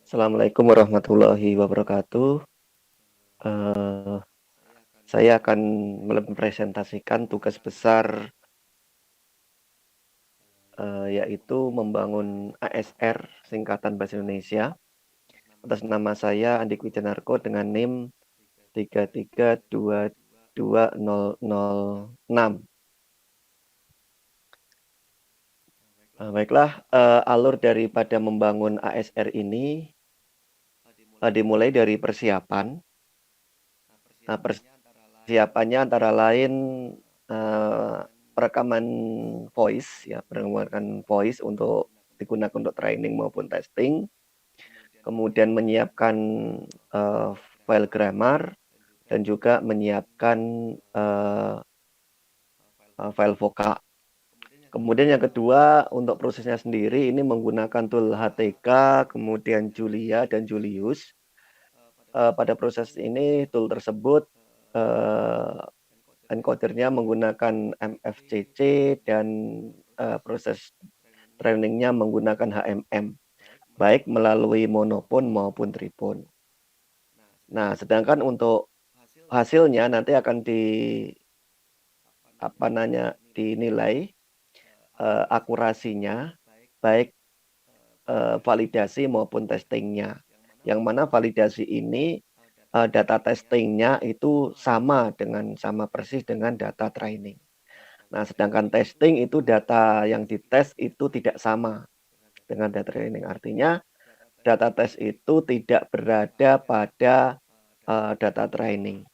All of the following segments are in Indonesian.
Assalamualaikum warahmatullahi wabarakatuh. Eh, saya akan mempresentasikan tugas besar yaitu membangun ASR singkatan Bahasa Indonesia. Atas nama saya Andi Wijanarko dengan NIM 3322006. Baiklah, alur daripada membangun ASR ini dimulai dari persiapan. Nah, persiapannya antara lain perekaman voice untuk digunakan untuk training maupun testing, kemudian menyiapkan file grammar dan juga menyiapkan file vokal. Kemudian yang kedua, untuk prosesnya sendiri ini menggunakan tool HTK, kemudian Julia dan Julius. Pada proses ini tool tersebut encodernya menggunakan MFCC dan proses trainingnya menggunakan HMM, baik melalui monopon maupun tripon. Nah, sedangkan untuk hasilnya nanti akan dinilai akurasinya, baik validasi maupun testingnya. Yang mana validasi ini data testingnya itu sama persis dengan data training. Nah, sedangkan testing itu data yang dites itu tidak sama dengan data training. Artinya data tes itu tidak berada pada data training.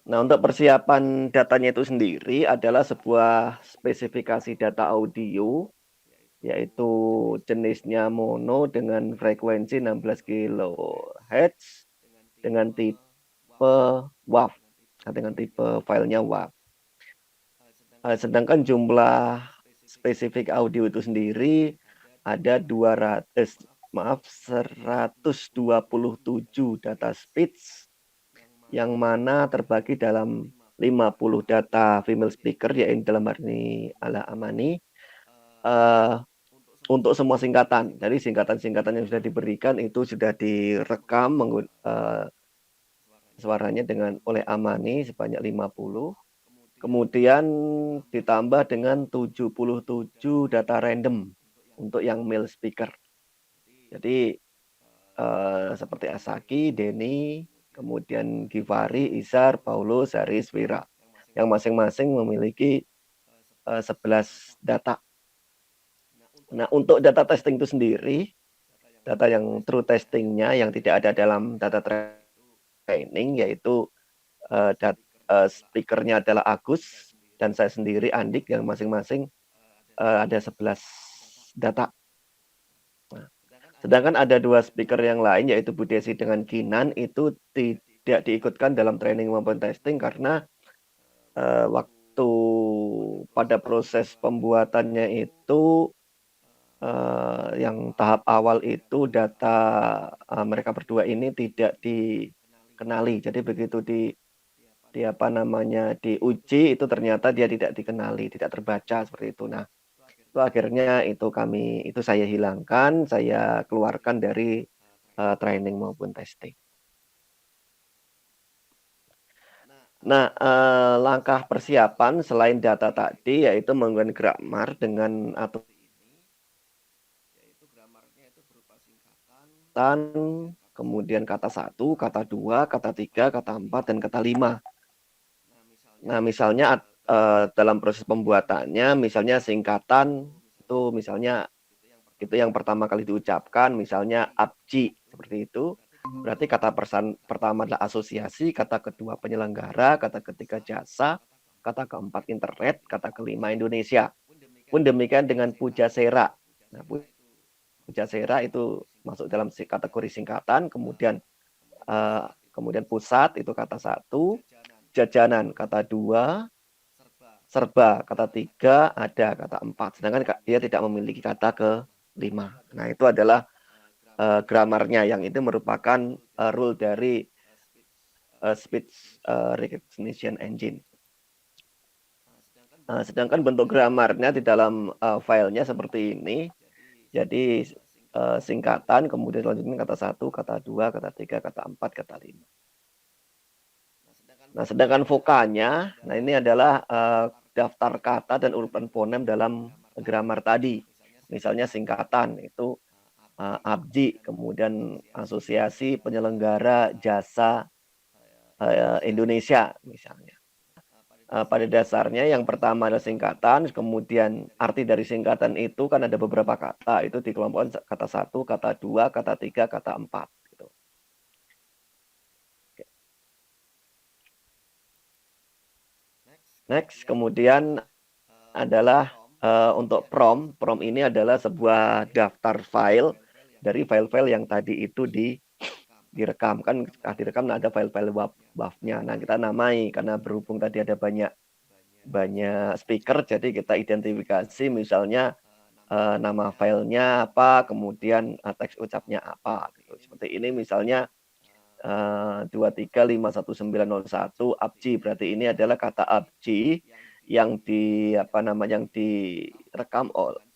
Nah, untuk persiapan datanya itu sendiri adalah sebuah spesifikasi data audio, yaitu jenisnya mono dengan frekuensi 16 kHz dengan tipe WAV, dengan tipe filenya WAV. Sedangkan jumlah spesifik audio itu sendiri ada 127 data speech yang mana terbagi dalam 50 data female speaker, yaitu dalam hal ini Ala Amani, untuk semua singkatan. Jadi singkatan-singkatan yang sudah diberikan itu sudah direkam suaranya oleh Amani sebanyak 50. Kemudian ditambah dengan 77 data random untuk yang male speaker. Jadi seperti Asaki, Denny, kemudian Givari, Isar, Paulo, Saris, Wira, yang masing-masing memiliki 11 data. Nah, untuk data testing itu sendiri, data yang true testingnya yang tidak ada dalam data training, yaitu speakernya adalah Agus dan saya sendiri Andik, yang masing-masing ada 11 data. Nah, sedangkan ada dua speaker yang lain, yaitu Budesi dengan Kinan, itu tidak diikutkan dalam training maupun testing karena waktu pada proses pembuatannya itu yang tahap awal itu data mereka berdua ini tidak dikenali. Jadi begitu diuji itu ternyata dia tidak dikenali, tidak terbaca seperti itu. Nah, itu akhirnya itu saya hilangkan, saya keluarkan dari training maupun testing. Nah, langkah persiapan selain data tadi yaitu menggunakan grammar dengan aturan, kemudian kata 1, kata 2, kata 3, kata 4, dan kata 5. Nah, misalnya dalam proses pembuatannya, misalnya singkatan itu misalnya itu yang pertama kali diucapkan, misalnya APJI, seperti itu. Berarti kata pertama adalah asosiasi, kata kedua penyelenggara, kata ketiga jasa, kata keempat internet, kata kelima Indonesia. Pun demikian dengan Pujasera. Nah, Pujasera itu masuk dalam kategori singkatan, kemudian pusat itu kata 1, jajanan kata 2, serba kata 3, ada kata 4. Sedangkan dia tidak memiliki kata ke-5. Nah, itu adalah gramarnya, yang itu merupakan rule dari speech recognition engine. Sedangkan bentuk gramarnya di dalam filenya seperti ini. Jadi singkatan, kemudian selanjutnya kata 1, kata 2, kata 3, kata 4, kata 5. Nah, sedangkan vokanya, nah ini adalah daftar kata dan urutan fonem dalam grammar tadi. Misalnya singkatan itu ABJI, kemudian Asosiasi Penyelenggara Jasa Indonesia misalnya. Pada dasarnya yang pertama adalah singkatan, kemudian arti dari singkatan itu kan ada beberapa kata, itu dikelompokkan kata 1, kata 2, kata 3, kata 4. Gitu. Next, kemudian adalah untuk prom. Prom ini adalah sebuah daftar file dari file-file yang tadi itu direkam. Kan direkam ada file-file WAV-nya. Nah, kita namai karena berhubung tadi ada banyak speaker, jadi kita identifikasi misalnya nama filenya apa, kemudian teks ucapnya apa. Gitu. Seperti ini misalnya 2351901 ABJI, berarti ini adalah kata ABJI yang direkam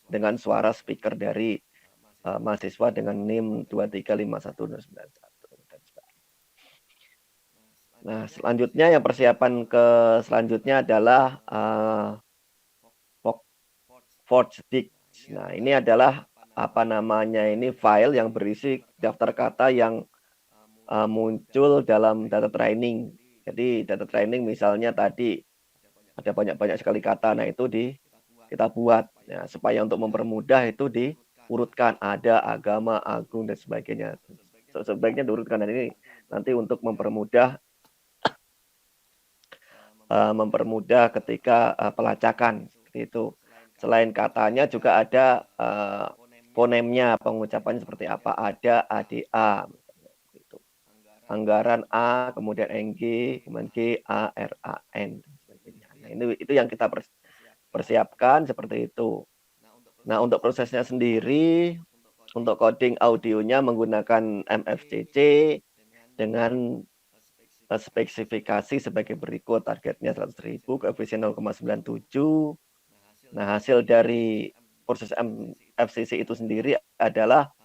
dengan suara speaker dari mahasiswa dengan NIM 2351091. Nah, selanjutnya yang persiapan selanjutnya adalah Forge-Dict. Nah, ini adalah ini file yang berisi daftar kata yang muncul dalam data training. Jadi data training misalnya tadi ada banyak sekali kata, nah itu kita buat ya, supaya untuk mempermudah itu diurutkan, ada, agama, agung dan sebagainya. Sebaiknya diurutkan, dan ini nanti untuk mempermudah ketika pelacakan seperti itu. Selain katanya juga ada fonemnya, pengucapannya seperti apa, ada ADA, gitu. Anggaran A, kemudian NG, kemudian G, A, R, A, N, dan sebagainya. Nah, itu yang kita persiapkan seperti itu. Nah, untuk prosesnya sendiri, untuk coding audionya menggunakan MFCC dengan spesifikasi sebagai berikut. Targetnya 100.000, koefisien 0,97. Nah, hasil dari proses MFCC itu sendiri adalah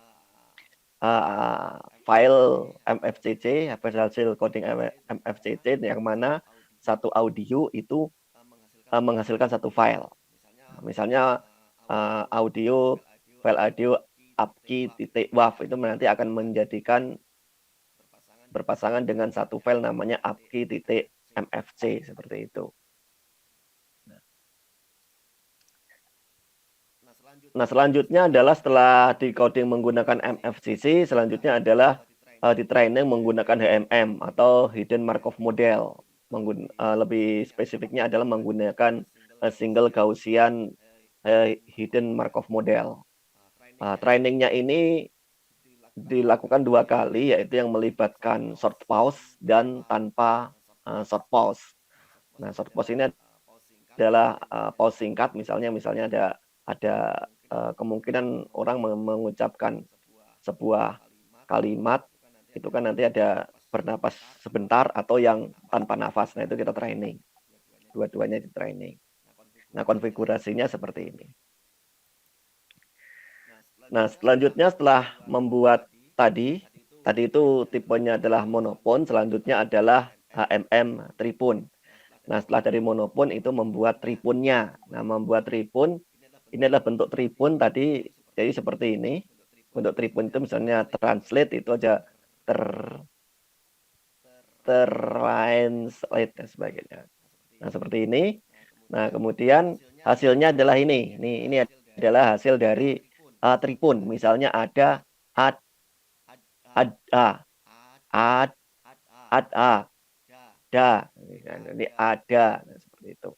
file MFCC, hasil coding MFCC, yang mana satu audio itu menghasilkan satu file. Nah, misalnya file audio ABKI.wav itu nanti akan menjadikan berpasangan dengan satu file namanya ABKI.mfc, seperti itu. Nah, selanjutnya adalah setelah di-coding menggunakan MFCC, selanjutnya adalah di-training menggunakan HMM atau Hidden Markov Model. Lebih spesifiknya adalah menggunakan Single Gaussian Hidden Markov Model. Trainingnya ini dilakukan 2 kali, yaitu yang melibatkan short pause dan tanpa short pause. Nah, short pause ini adalah pause singkat, misalnya ada kemungkinan orang mengucapkan sebuah kalimat, itu kan nanti ada bernapas sebentar atau yang tanpa nafas. Nah, itu kita training. Dua-duanya di training. Nah, konfigurasinya seperti ini. Nah, selanjutnya setelah membuat tadi itu tipenya adalah monopon, selanjutnya adalah HMM tripun. Nah, setelah dari monopon itu membuat tripunnya. Nah, membuat tripun, ini adalah bentuk tripun tadi, jadi seperti ini. Bentuk tripun itu misalnya translate, itu aja translate dan sebagainya. Nah, seperti ini. Nah, kemudian hasilnya adalah ini. Ini adalah hasil dari tripun. Misalnya ada ad a, da. Ini ada, seperti itu.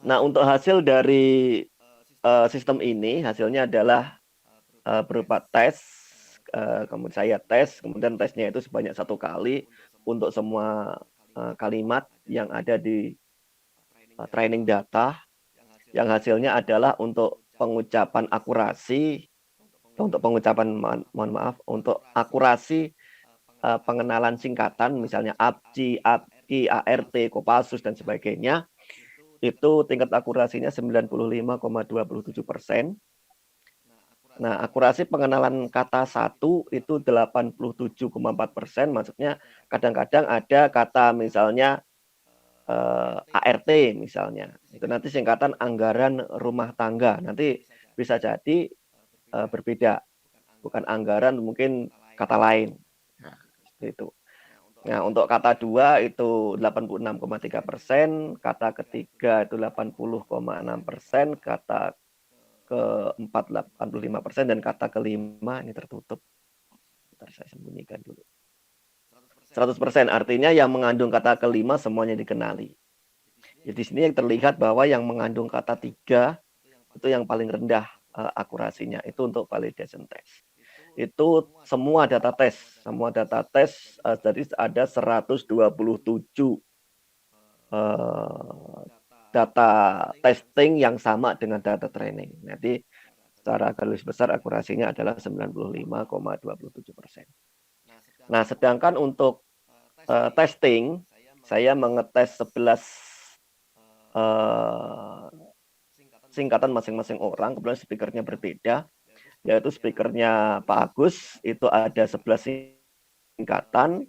Nah, untuk hasil dari sistem ini, hasilnya adalah berupa tes. Kemudian saya tes, kemudian tesnya itu sebanyak 1 kali untuk semua kalimat yang ada di training data, yang hasilnya adalah untuk pengucapan akurasi, untuk akurasi pengenalan singkatan, misalnya ABJI, ABKI, ART, Kopassus, dan sebagainya, itu tingkat akurasinya 95,27%. Nah, akurasi pengenalan kata satu itu 87,4%, maksudnya kadang-kadang ada kata misalnya ART misalnya. Itu nanti singkatan anggaran rumah tangga. Nanti bisa jadi berbeda, bukan anggaran, mungkin kata lain. Nah, itu. Nah, untuk kata dua itu 86,3%, kata ketiga itu 80,6%, kata keempat 85%, dan kata kelima ini tertutup. Bentar, saya sembunyikan dulu. 100%, artinya yang mengandung kata kelima semuanya dikenali. Jadi di sini yang terlihat bahwa yang mengandung kata tiga itu yang paling rendah akurasinya, itu untuk validation test. Itu semua data tes, jadi ada 127 data testing yang sama dengan data training. Nanti secara garis besar akurasinya adalah 95,27%. Nah, sedangkan untuk testing, saya mengetes 11 singkatan masing-masing orang, kebetulan speakernya berbeda, yaitu speakernya Pak Agus, itu ada 11 singkatan.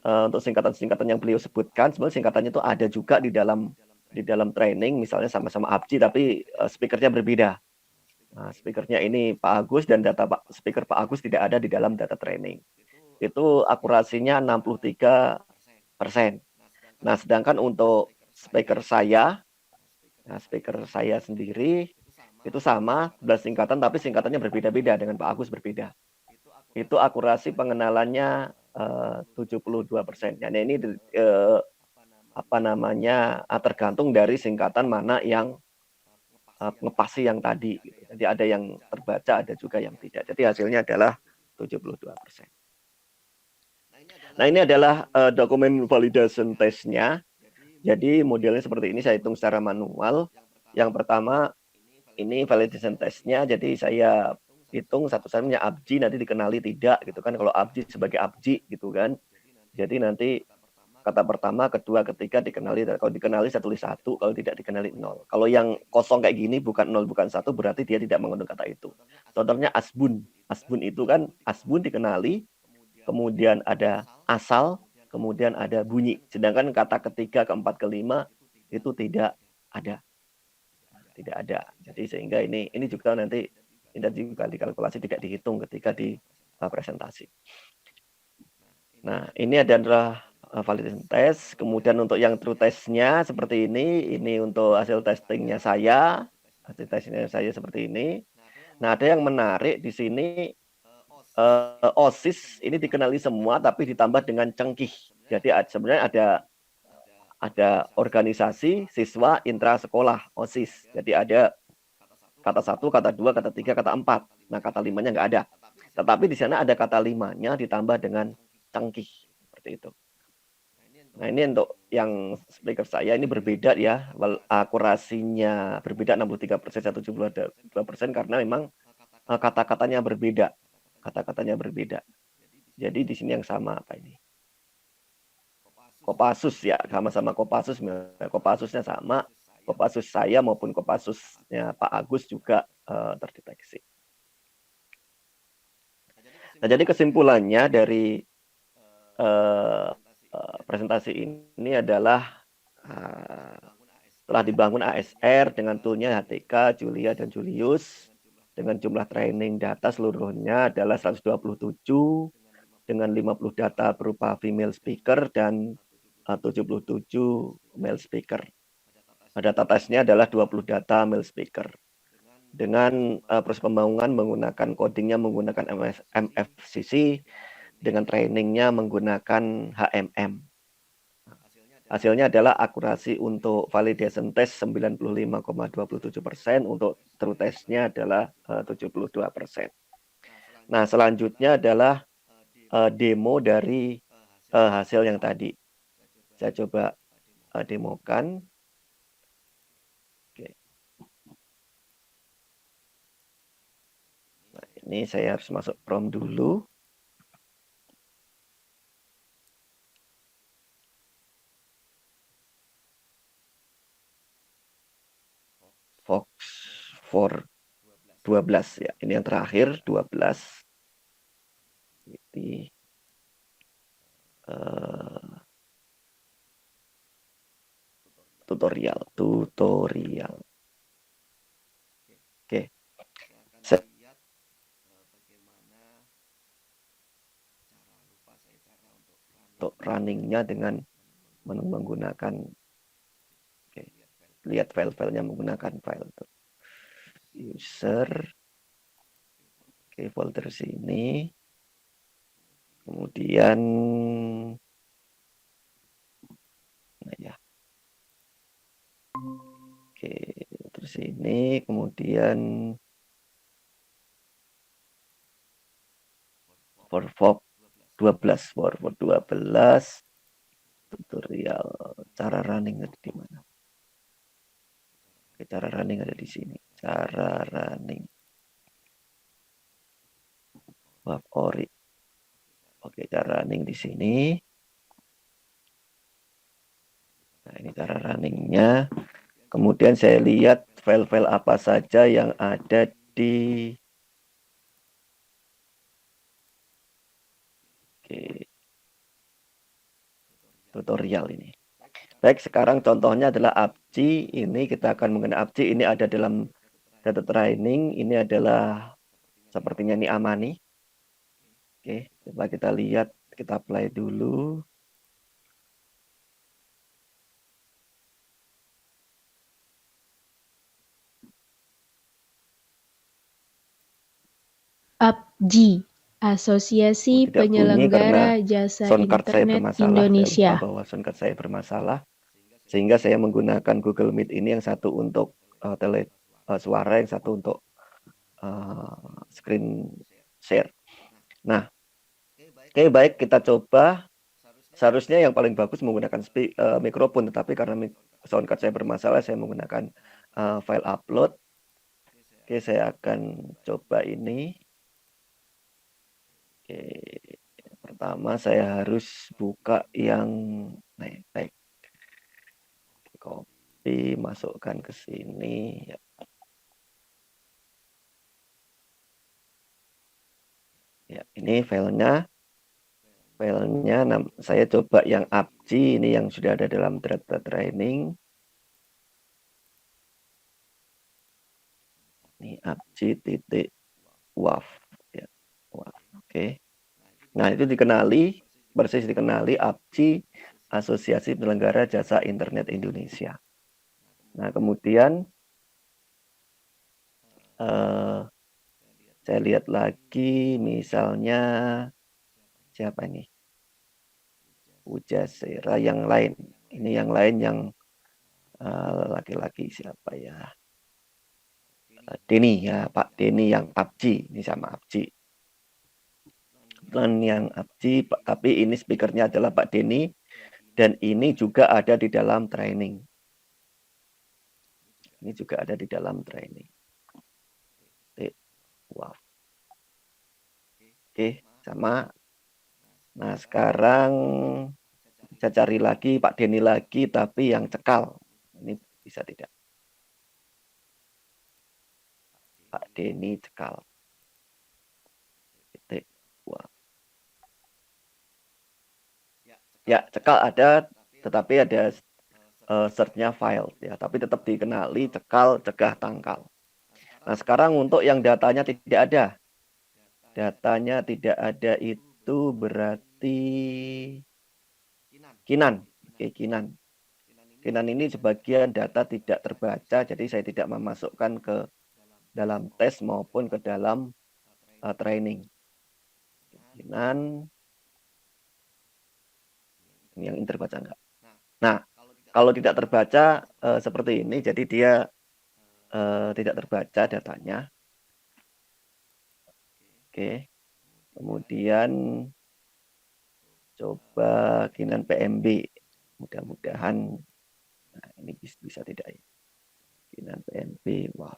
Untuk singkatan-singkatan yang beliau sebutkan, sebenarnya singkatannya itu ada juga di dalam training, misalnya sama-sama ABJI, tapi speakernya berbeda. Nah, speakernya ini Pak Agus, dan data speaker Pak Agus tidak ada di dalam data training. Itu akurasinya 63%. Nah, sedangkan untuk speaker saya sendiri itu sama 11 singkatan, tapi singkatannya berbeda-beda, dengan Pak Agus berbeda. Itu akurasi pengenalannya 72%. Yani ini tergantung dari singkatan mana yang ngepasi yang tadi. Gitu. Jadi ada yang terbaca, ada juga yang tidak. Jadi hasilnya adalah 72%. Nah, ini adalah dokumen validation testnya. Jadi modelnya seperti ini, saya hitung secara manual. Yang pertama, ini validation testnya, jadi saya hitung satu-satunya ABJI, nanti dikenali tidak gitu kan, kalau ABJI sebagai ABJI gitu kan. Jadi nanti kata pertama, kedua, ketiga dikenali, kalau dikenali saya tulis 1, kalau tidak dikenali 0. Kalau yang kosong kayak gini, bukan 0, bukan 1, berarti dia tidak mengandung kata itu. Contohnya asbun. Asbun itu kan, asbun dikenali, kemudian ada asal, kemudian ada bunyi. Sedangkan kata ketiga, keempat, kelima itu tidak ada. Tidak ada. Jadi sehingga ini juga nanti tidak juga dikalkulasi, tidak dihitung ketika di presentasi. Nah, ini adalah validation test. Kemudian untuk yang true test-nya seperti ini untuk hasil testingnya saya. Hasil testingnya saya seperti ini. Nah, ada yang menarik di sini, OSIS ini dikenali semua, tapi ditambah dengan cengkih. Jadi sebenarnya ada organisasi siswa intra sekolah, OSIS. Jadi ada kata 1, kata 2, kata 3, kata 4. Nah, kata 5-nya nggak ada. Tetapi di sana ada kata 5-nya ditambah dengan cengkih. Seperti itu. Nah, ini untuk yang speaker saya ini berbeda ya. Akurasinya berbeda 63%, 72% karena memang kata-katanya berbeda. Kata-katanya berbeda. Jadi di sini yang sama apa ini? Kopassus ya, sama-sama Kopassus. Kopassusnya sama. Kopassus saya maupun Kopassusnya Pak Agus juga terdeteksi. Nah, jadi kesimpulannya dari presentasi ini adalah telah dibangun ASR dengan toolnya HTK, Julia, dan Julius, dengan jumlah training data seluruhnya adalah 127, dengan 50 data berupa female speaker dan 77 male speaker. Data tesnya adalah 20 data male speaker. Dengan proses pembangunan menggunakan codingnya menggunakan MFCC, dengan trainingnya menggunakan HMM. Hasilnya adalah akurasi untuk validation test 95,27%, untuk true testnya adalah 72%. Nah, selanjutnya adalah demo dari hasil yang tadi. Saya coba demokan. Oke. Nah, ini saya harus masuk prompt dulu. Fox for 12 ya. Ini yang terakhir 12. Jadi tutorial. Oke. Untuk runningnya dengan menggunakan lihat file-filenya menggunakan file user. Oke, folder sini. Kemudian nah ya. Oke, terus ini kemudian forward 12 tutorial cara running ada di mana? Oke, cara running ada di sini. Cara running web ori. Oke, cara running di sini. Nah, ini cara runningnya. Kemudian saya lihat file-file apa saja yang ada di tutorial ini. Baik, sekarang contohnya adalah APCI. Ini kita akan menggunakan APCI. Ini ada dalam data training. Ini adalah sepertinya ini Amani. Oke, coba kita lihat. Kita apply dulu. APJI, Asosiasi Penyelenggara Jasa Internet Indonesia. Saya lupa bahwa soundcard saya bermasalah. Sehingga saya menggunakan Google Meet ini, yang satu untuk suara, yang satu untuk screen share. Nah, oke, baik, kita coba. Seharusnya yang paling bagus menggunakan mikrofon, tetapi karena soundcard saya bermasalah, saya menggunakan file upload. Oke, saya akan coba ini. Oke, pertama saya harus buka yang baik. Copy, masukkan ke sini. Ya, ini filenya. Saya coba yang APCI, ini yang sudah ada dalam data training. Ini APCI.waf. Ya, WAF. Oke. Nah, itu persis dikenali APCI, Asosiasi Penyelenggara Jasa Internet Indonesia. Nah, kemudian saya lihat lagi, misalnya siapa ini? Pujasera, yang lain. Ini yang lain yang laki-laki siapa ya? Denny ya, Pak Denny yang APCI. Ini sama APCI. Dan yang APCI, tapi ini speakernya adalah Pak Denny. Dan ini juga ada di dalam training. Ini juga ada di dalam training. Wow. Oke, sama. Nah, sekarang saya cari lagi Pak Denny lagi, tapi yang cekal. Ini bisa tidak? Pak Denny cekal. Wow. Ya, cekal ada, tetapi ada search-nya file. Ya, tapi tetap dikenali cekal, cegah, tangkal. Nah, sekarang untuk yang datanya tidak ada. Datanya tidak ada itu berarti Kinan. Oke, Kinan. Kinan ini sebagian data tidak terbaca, jadi saya tidak memasukkan ke dalam tes maupun ke dalam training. Kinan. Ini yang terbaca enggak? Nah, kalau tidak terbaca seperti ini, jadi dia tidak terbaca datanya. Oke. Kemudian coba Kinan PMB. Mudah-mudahan nah, ini bisa tidak ya. Kinan PMB. Wow.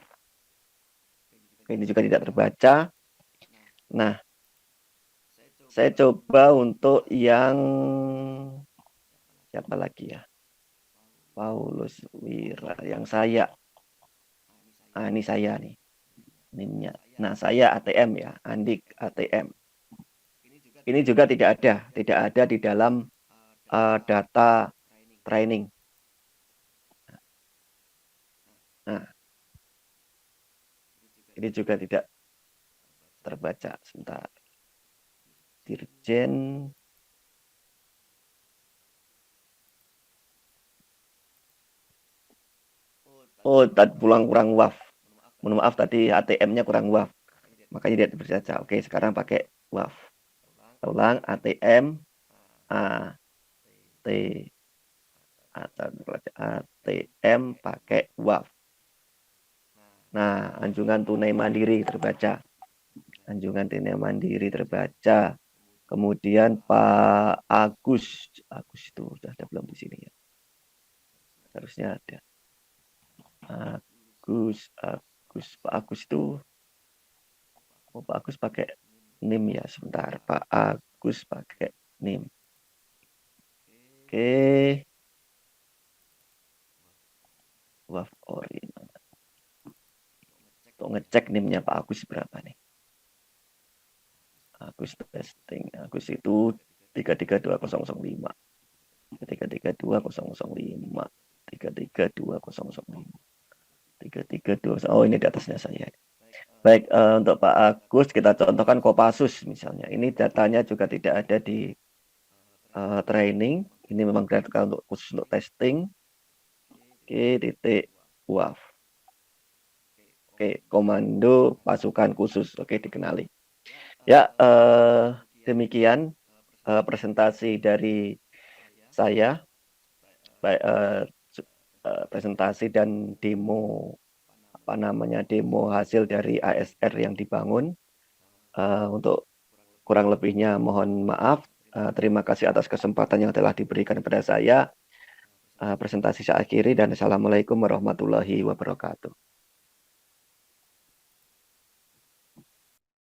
Ini juga tidak terbaca. Nah, saya coba untuk yang siapa lagi ya? Paulus Wira, yang saya. Nah, ini saya nih. NIM-nya. Nah, saya ATM ya, Andik ATM. Ini juga tidak ada di dalam data training. Nah, ini juga tidak terbaca. Sebentar. Dirjen. Oh, tadi pulang kurang WAF. Mohon maaf tadi ATM-nya kurang WAF. Makanya dia terbaca. Oke, sekarang pakai WAF. Ulang ATM ATM pakai WAF. Nah, anjungan tunai mandiri terbaca. Anjungan tunai mandiri terbaca. Kemudian Pak Agus itu sudah ada belum di sini ya? Harusnya ada. Pak Agus itu, Pak Agus pakai NIM ya, sebentar. Pak Agus pakai NIM. Oke. WAF Orin. Untuk ngecek NIM-nya Pak Agus berapa nih? Agus testing. Agus itu 332005. 332005. 332005. 3320. Oh, ini di atasnya saya. Baik, untuk Pak Agus kita contohkan Kopassus misalnya. Ini datanya juga tidak ada di training. Ini memang data untuk khusus untuk testing. Oke, titik WAF. Oke, komando pasukan khusus. Oke, dikenali. Ya, demikian presentasi dari saya. Baik, presentasi dan demo demo hasil dari ASR yang dibangun. Untuk kurang lebihnya mohon maaf. Terima kasih atas kesempatan yang telah diberikan kepada saya. Presentasi saya akhiri dan assalamualaikum warahmatullahi wabarakatuh.